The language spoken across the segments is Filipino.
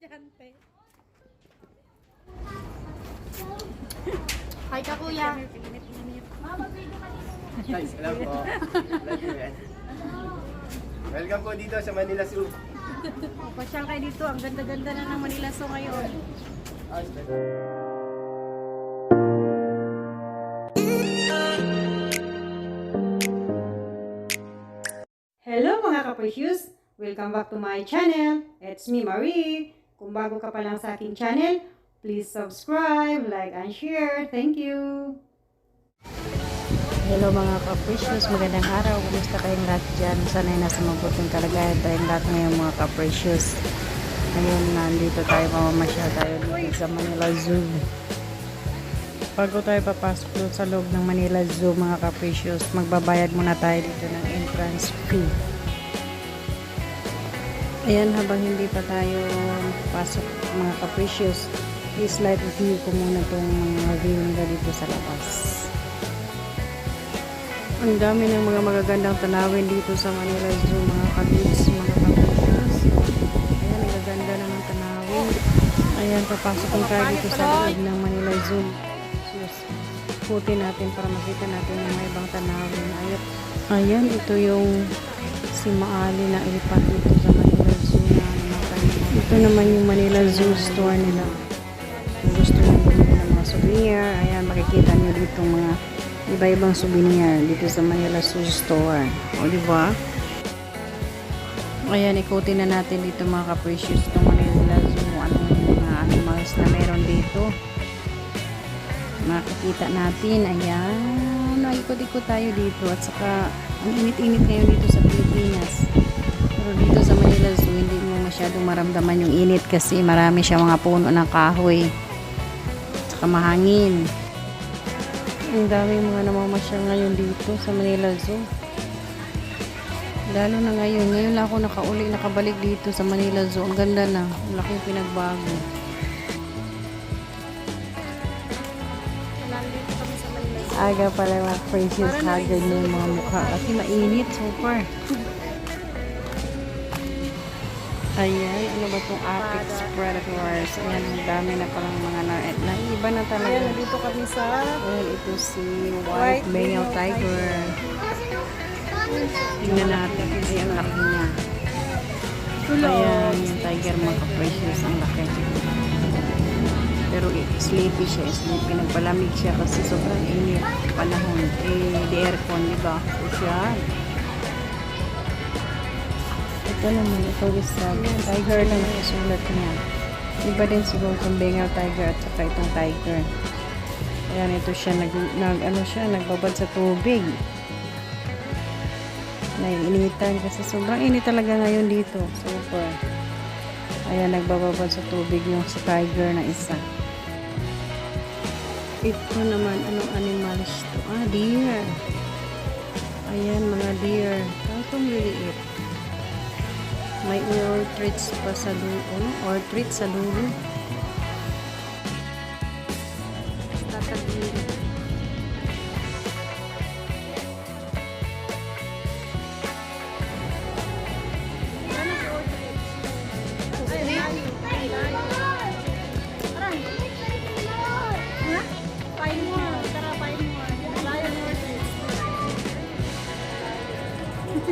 Estudyante. Hi ka, kuya. Guys, alam po. Live po yan. Welcome po dito sa Manila Zoo. Pasyal kayo dito. Ang ganda-ganda na ng Manila Zoo ngayon. Hello mga ka-precious! Welcome back to my channel. It's me, Marie. Kung bago ka pa lang sa aking channel, please subscribe, like, and share. Thank you! Hello mga ka-precious, magandang araw. Kumusta kayong lahat dyan? Sana'y nasa mabuting kalagayan tayong lahat ngayon mga ka-precious. Ngayon, nandito tayo, mamamasyal tayo dito sa Manila Zoo. Bago tayo papasok doon sa loob ng Manila Zoo mga ka-precious, magbabayad muna tayo dito ng entrance fee. Ayan, habang hindi pa tayo pasok mga ka-precious, i-slide review ko muna itong mga view nila dito sa labas. Ang dami ng mga magagandang tanawin dito sa Manila Zoo mga ka-dudes, mga ka-precious. Ayan, ang gaganda na ng tanawin. Ayan, papasok tayo dito sa loob ng Manila Zoo. Puti natin para makita natin yung mga ibang tanawin. Ayan, ito yung si Maali na ilipat dito sa Manila Zoo na namatay. Ito naman yung Manila Zoo store nila. Kung gusto nyo bumili ng mga souvenir, ayan, makikita nyo dito mga iba-ibang souvenir dito sa Manila Zoo store. O, diba? Ayan, ikutin na natin dito mga ka-precious itong Manila Zoo. Anong mga animals na meron dito. Makikita natin, ayan, naikot-ikot tayo dito at saka ang init-init ngayon dito sa Pilipinas, pero dito sa Manila Zoo hindi mo masyadong maramdaman yung init kasi marami siya mga puno ng kahoy at saka mahangin. Ang daming mga namamasyal ngayon dito sa Manila Zoo, lalo na ngayon lang ako nakabalik dito sa Manila Zoo. Ang ganda na, ang laking pinagbago. Aga pala mga precious, haggard na yung mga mukha kasi mainit, super. Ayan, ano ba itong Apex Predators? Ayan, ang dami na palang mga naiba na talaga. Ayan, nandito kami sa ayan, ito si White Bengal Tiger. Tingnan natin kasi ang laki niya. Ayan, yung tiger mga precious, ang laki. Pero sleepy siya, sleepy. Nagpalamig siya kasi sobrang init panahon. The aircon, diba? So siya. Ito naman, ito is tiger lang nakasulat niya. Iba din siguro itong Bengal tiger at saka itong tiger. Ayan, ito siya, nagbabad sa tubig. Naiinitan kasi sobrang init talaga ngayon dito. Super. Ayan, nagbababad sa tubig yung si tiger na isa. Ito naman, anong animals to? Deer. Ayan, mga deer. Itong liliit. May orchids pa sa dulo. Orchid sa dulo. Tatagili.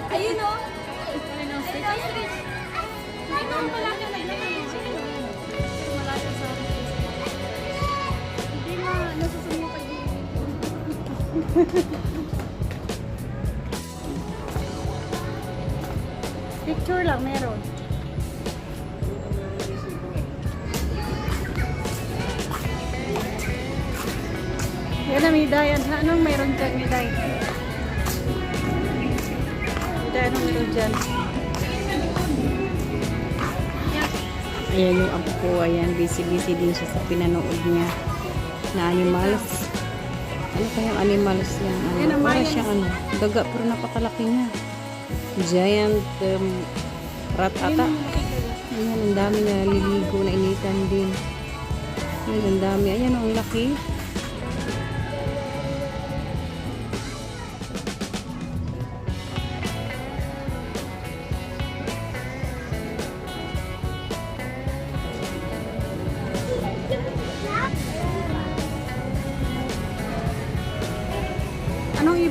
Ayun o. Ito ang malaki malayo sa hindi na nasusumukay dito. Picture lang meron. Yan na Miday. Anong meron dyan Miday? Miday, anong meron dyan? Ayan yung apo ko, ayan, busy-busy din siya sa pinanood niya na animals. Ano kayang animals niya? Para siyang daga, pero napakalaki niya. Giant rat ata. Ayan, ang dami na liligo na initan din. Ayan, ang dami. Ayan, ang laki.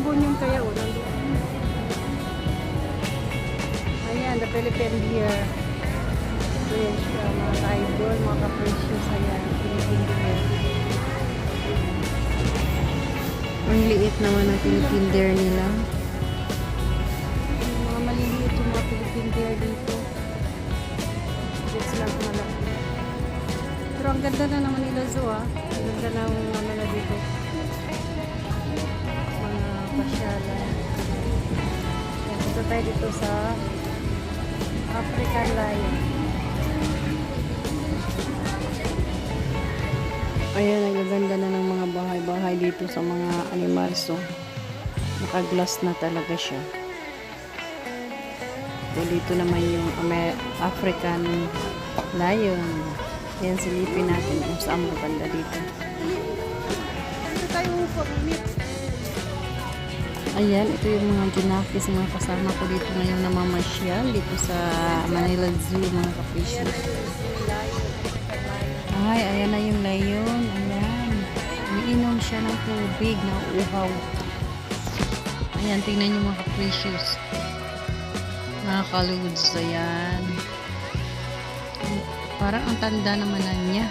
ibon yung kaya o. Ayan, the Philippine Deer. Ayan siya, mga ka-idol, mga ka-precious. Ayan, Philippine Deer. Ang liit naman ang Philippine Deer nila. Mga maliliit yung mga Philippine Deer dito. It's lang malaki. Pero ang ganda na naman nila Zoo ah. Ang ganda na nila dito. Mga pasyalan. Yan, ito tayo dito sa African Lion. Ayan, nagaganda na ng mga bahay-bahay dito sa mga animals. So, naka-glass na talaga siya. So, dito naman yung African Lion. Ayan, silipin natin kung saan maganda dito. Dito tayo pag-init. Ayan, ito yung mga ginakis, mga kasama ko dito ngayon na mamasyal dito sa Manila Zoo, mga ka-precious. Ay, ayan na yung lion. Ayan. Umiinom siya ng tubig na uhaw. Ayan, tingnan nyo mga ka-precious. Mga kaludes. Ayan. Parang ang tanda naman na niya.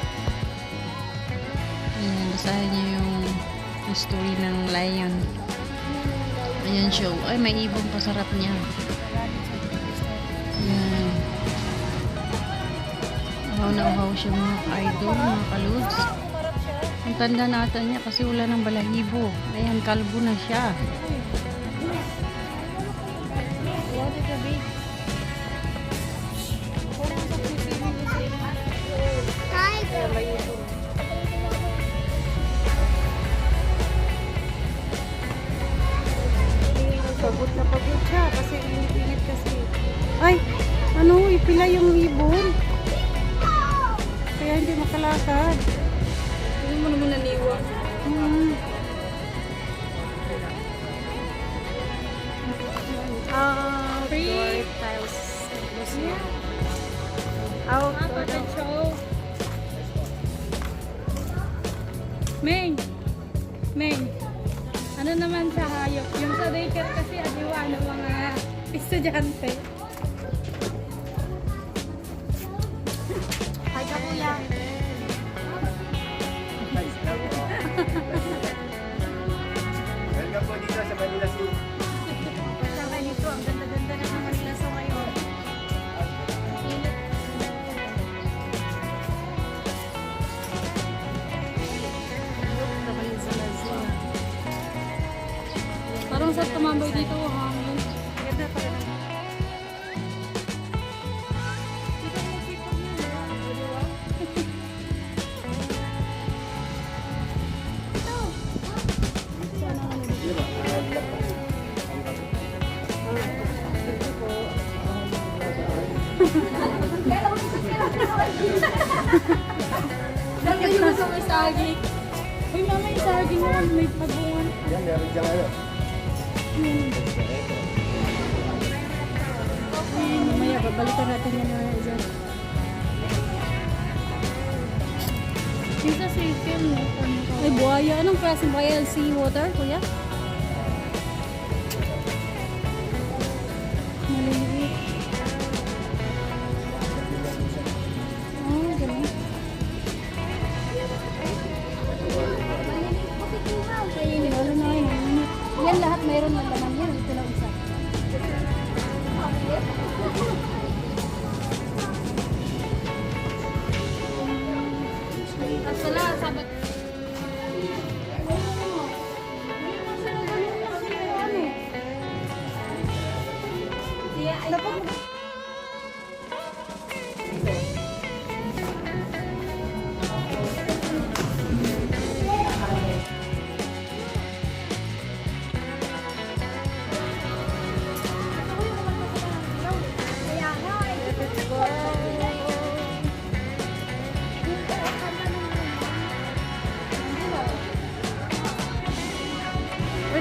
Ayan, basahin niyo yung history ng lion. Ayan siya. Ay, may ibon pa sarap niya. Ayan. Uhaw na uhaw siya mga idol, mga kaludes. Ang tanda natin niya kasi wala ng balahibo. Ayan, kalbo na siya. Pagod na pagod siya kasi init-init kasi. Ay, ano, ipila yung ibon. Kaya hindi makalakad. Hindi mo naman naniwa. Outdoor tiles. Outdoor tiles. Meng! Meng! Ano naman sa hayop? Yung sa daycare kasi adiwa ng mga estudyante. Hi ka kuya. Welcome po dito sa Manila Zoo. Kasama nito, ang ganda-ganda ng mga nila sa ngayon. Parang sa tumambay dito, hangin. Ganda pa rin. Bakit mo sa may saging? Uy, mama, yung saging mo, may pabungan. Yan, meron dyan ano. Mamaya, babalikan natin yan na dyan. Yung sa chicken mo. Ay, buhaya. Anong klaseng buhaya? Sea water, kuya? Maliliit. Oh, ganun. Meron na yun. Yan lahat mayroon ng laman yan. Ito lang isa. At sala, sabi.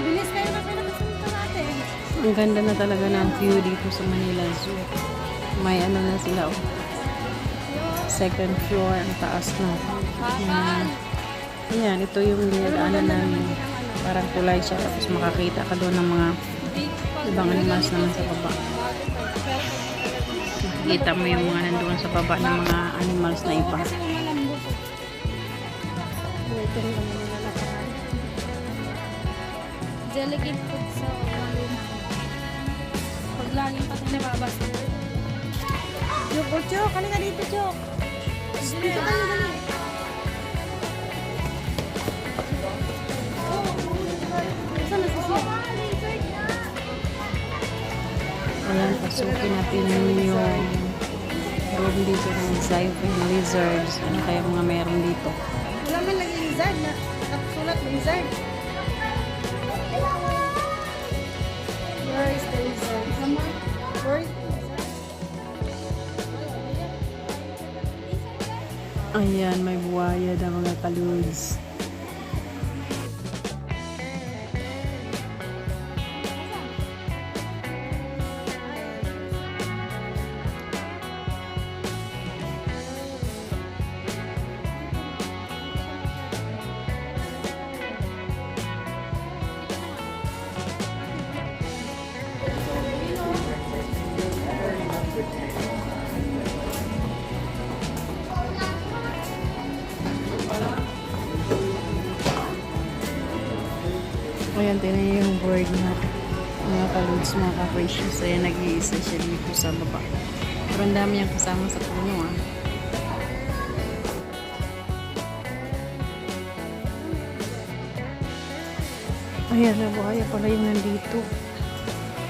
Bilis kayo na pinakasunta natin. Ang ganda na talaga ng view dito sa Manila Zoo. May ano na sila oh. Second floor, ang taas na. Ayan, ito yung dinadaanan namin. Parang tulay siya. Tapos makakita ka doon ng mga ibang animals naman sa baba. Makikita mo yung mga nandoon sa baba ng mga animals na iba. Kasi malambot. Ito rin naman nilalapakan. Delicate food sa maluma. Pag laging pati nababasa. Chok, Chok! Halika dito, Chok! Dito tayo, dali! Saan na siya? Ayan, pasukin natin yung room dito ng Zyphon Lizards. Ano kaya mga meron dito? Wala man lagi lizard na nakasulat lizard. Where is the lizard? Where is the lizard? Ayan, may buhaya na mga kaludes. Ayan, tinan niyo yung board natin. Mga kaludes, mga ka-precious. Ayan, nag-iisa siya dito sa baba. Pero ang dami niyang kasama sa puno, ah. Ayan, nabuhaya pala yung nandito.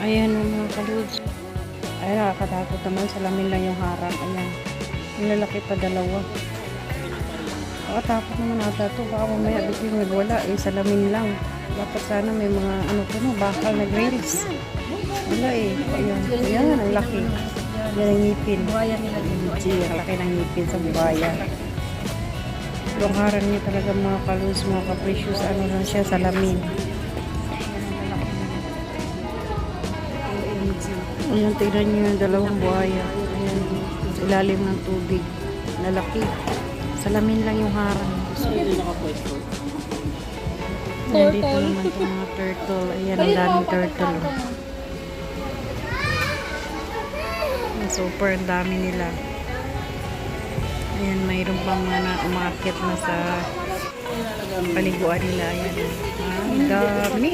Ayan, mga kaludes. Ay, nakakatakot naman. Salamin lang yung harang. Ayan. Yung lalaki pa dalawa. Nakakatakot naman ata ito. Baka mamaya biglang nagwala. Salamin lang. Dapat sana may mga bakal na grills. Wala Ayan. Ayan, ang laki. Yan ang ngipin. Buhaya nila dito. Ang laki ng ngipin sa buhaya. Yung harang niya talaga mga kalus, mga capricious. Ano lang siya, salamin. Ayan, tignan niyo yung dalawang buhaya. Ayan, ilalim ng tubig. Lalaki. Salamin lang yung harang. Ayan, dito naman itong mga turtle. Ayan, ang daming turtle. Super, ang dami nila. Ayan, mayroon pang mga na umakit na sa paliguan nila. Ayan. Ang dami.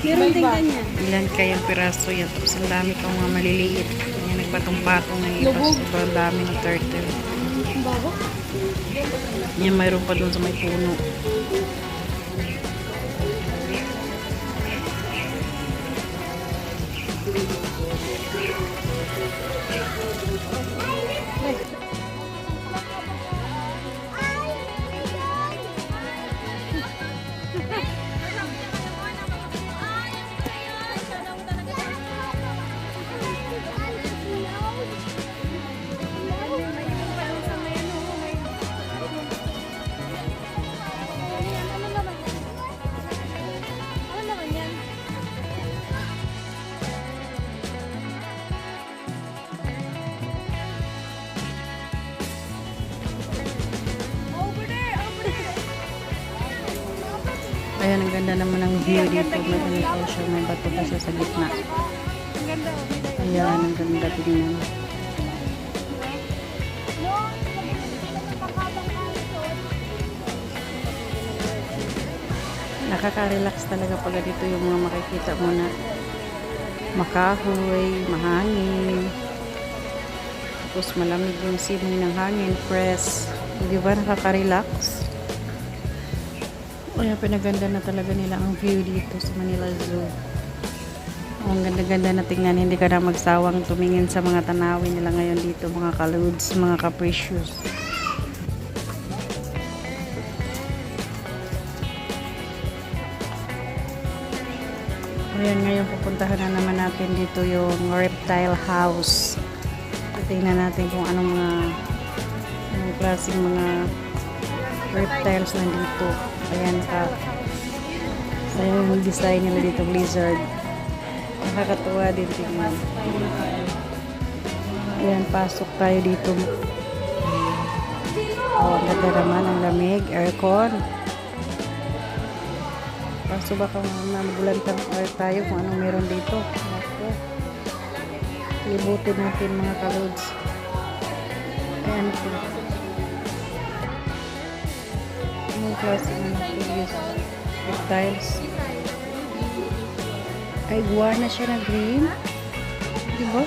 Meron din ganyan. Ilan kayang piraso yan. Tapos ang dami pang mga maliliit. Ayan, nagpatong-patong na iba. Sobrang dami ng turtle. Bago? Ayan, mayroon pa dun sa may puno. Ayan, ang ganda naman ng view dito. May ano siya, may bato pa siya sa gitna. Ang ganda. Ayan, ang ganda tingnan. Nakaka-relax talaga pag dito yung mga makikita mo na makahoy, mahangin. Tapos malamig yung simoy ng hangin, fresh. Di ba nakaka-relax? Kaya pinaganda na talaga nila ang view dito sa Manila Zoo. Ang ganda-ganda na tingnan. Hindi ka na magsawang tumingin sa mga tanawin nila ngayon dito, mga kaludes, mga capricious. Ayan, ngayon pupuntahan na naman natin dito yung reptile house. Tingnan natin kung anong klaseng mga reptiles nandito. Ayan, ayan yung design nila dito, lizard. Nakakatuwa din tingnan. Ayan, pasok tayo dito. Oh, ang ganda naman, ang lamig, aircon. Kaso baka mabulantang tayo kung anong meron dito. Ako. Libutin natin mga kalods. Ayan po. Anong klase ng curious reptiles? Ay, iguana siya na green. Diba?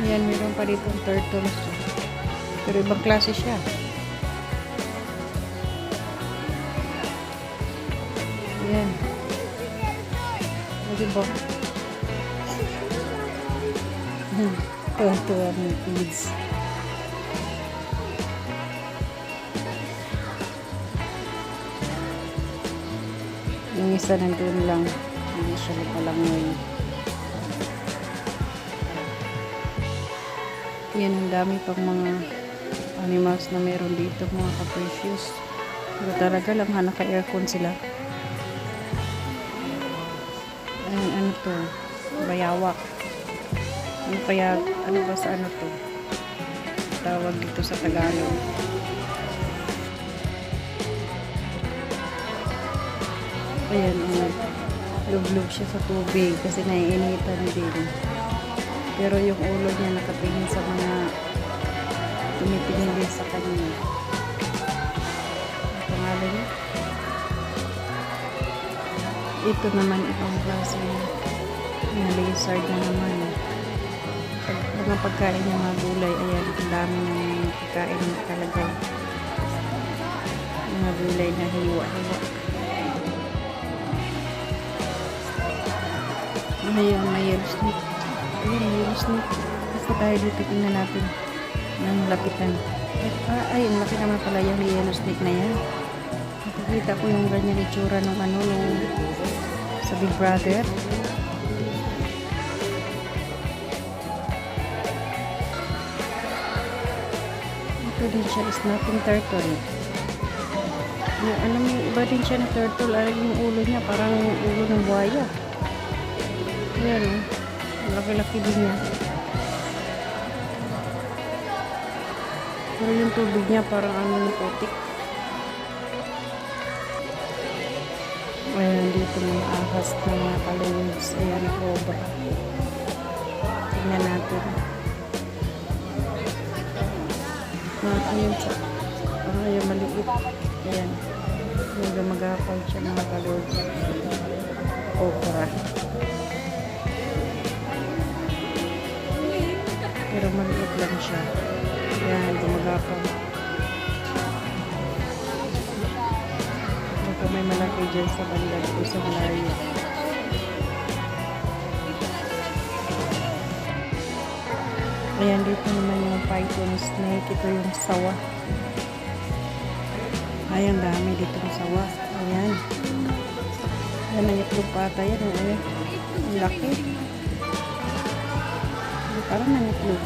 Ayan, meron pa dito turtles. Pero ibang klase siya. Ayan. Diba? Tuwa-tuwa ng kids. Yung isa nandun lang. Hindi siya napalangoy. Yan, ang dami pang mga animals na meron dito, mga capricious. Pero talaga lang, naka-aircon sila. Ayan, ano to? Bayawak. Ano kaya, ano ba sa ano to? Tawag dito sa Tagalog. Ayan, lug-lug siya sa tubig kasi naiinitan din. Pero yung ulo niya nakatingin sa mga tumitingin din sa kanya. Ang pangalan niya? Ito naman ibang klase na lizard na naman. Mga pagkain ng mga gulay, ayan, ang dami ng pagkain na talaga. Mga gulay na hiwa-hiwa. Ayan, may yellow snake. Ayan, may yellow snake. Basta tayo dito, tingnan natin ng lapitan. Ay, ang laki naman pala yung yellow snake na yan. Nakikita ko yung ganyan itsura ng ano, nung sa Big Brother. Ito din siya, snapping turtle. Alam mo, iba din siya na turtle. Alam yung ulo niya, parang ulo ng buhaya. Ayan, laki-laki din niya. Pero yung tubig niya parang ano ng putik. Ayan, dito mga ahas na mga kalods. Ayan, cobra. Tingnan natin. Ayan siya. Ayan, maliit. Ayan. Yung gumagapal siya mga kalods. Cobra. Pero maliit lang siya. Yan, gumagapang. Baka may malaki dyan sa banda dito sa malayo. Ayan, dito naman yung python snake. Ito yung sawa. Ayan, dami dito yung sawa. Ayan. Ayan, ang itlog pa ata yan. Ayan, ang laki. Parang nangitlog.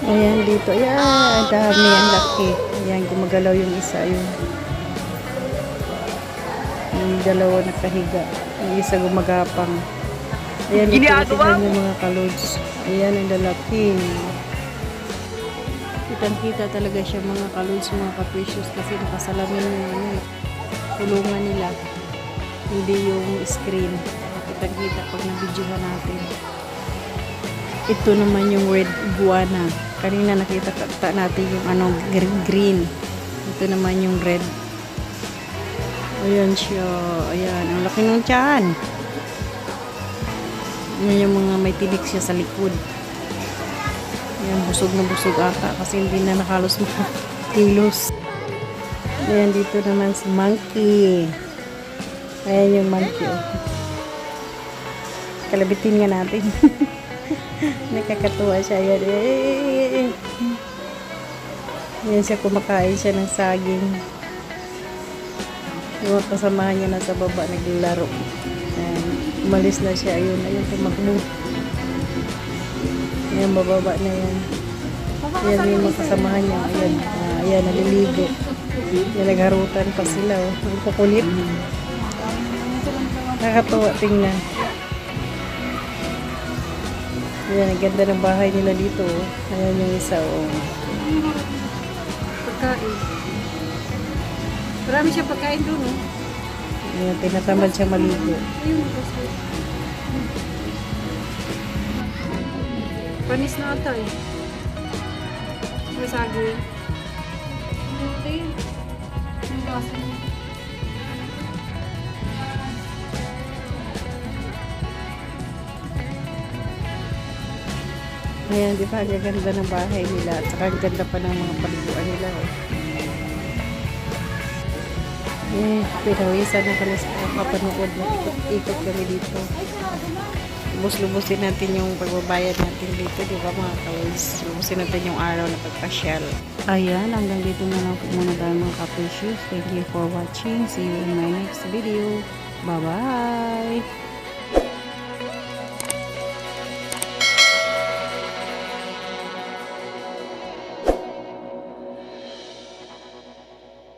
Ayan dito. Ayan, ang dami. Ang laki. Ayan, gumagalaw yung isa. Yung dalawa nakahiga. Yung isa gumagapang. Ayan, dito tingnan yung mga kalods. Ayan, ang lalaki. Kitang-kita talaga siya mga kalods, mga capricious kasi nakasalamin yung ano, tulungan nila. Hindi yung screen. Kita-kita pag na-videohan natin. Ito naman yung red iguana. Kanina nakita natin yung ano, green. Ito naman yung red. Ayan siya. Ayan. Ang laki ng tiyan. Ayan yung mga may tinik siya sa likod. Ayan, busog na busog ata kasi hindi na nakalos kilos. Ayan, dito naman si monkey. Ayan yung monkey. Kalabitin nga natin. Nakakatuwa siya. Ayan. Ayan siya, kumakain siya ng saging. Yung kasamahan niya nasa baba, naglaro. Ayan. Umalis na siya. Ayun, ayun, tumakbo. Ayan, bababa na yan. Ayan yung mga kasamahan niya. Ayan, ayan, naliligo. Ayan, nagharutan pa sila. Oh. Ang kukulit. Nakakatuwa tingnan. Ayan, ang ganda ng bahay nila dito. Oh. Ayan yung isa, oh. Pagkain. Marami siya pagkain doon, no? Ayan, tinatamad siya maligo. Ayun, kasi. Panis na ata eh. May saging. Buti. Ang lasa niya. Ayan, di ba? Ang ganda ng bahay nila. At saka ang ganda pa ng mga paliguan nila. Oh. Eh, pinawisan na kami sa kapanood na ikot kami dito. Lubos-lubusin natin yung pagbabayad natin dito, di ba mga kawis? Lubusin natin yung araw na pagpasyal. Ayan, hanggang dito na lang po muna tayo mga kapishus. Thank you for watching. See you in my next video. Bye-bye!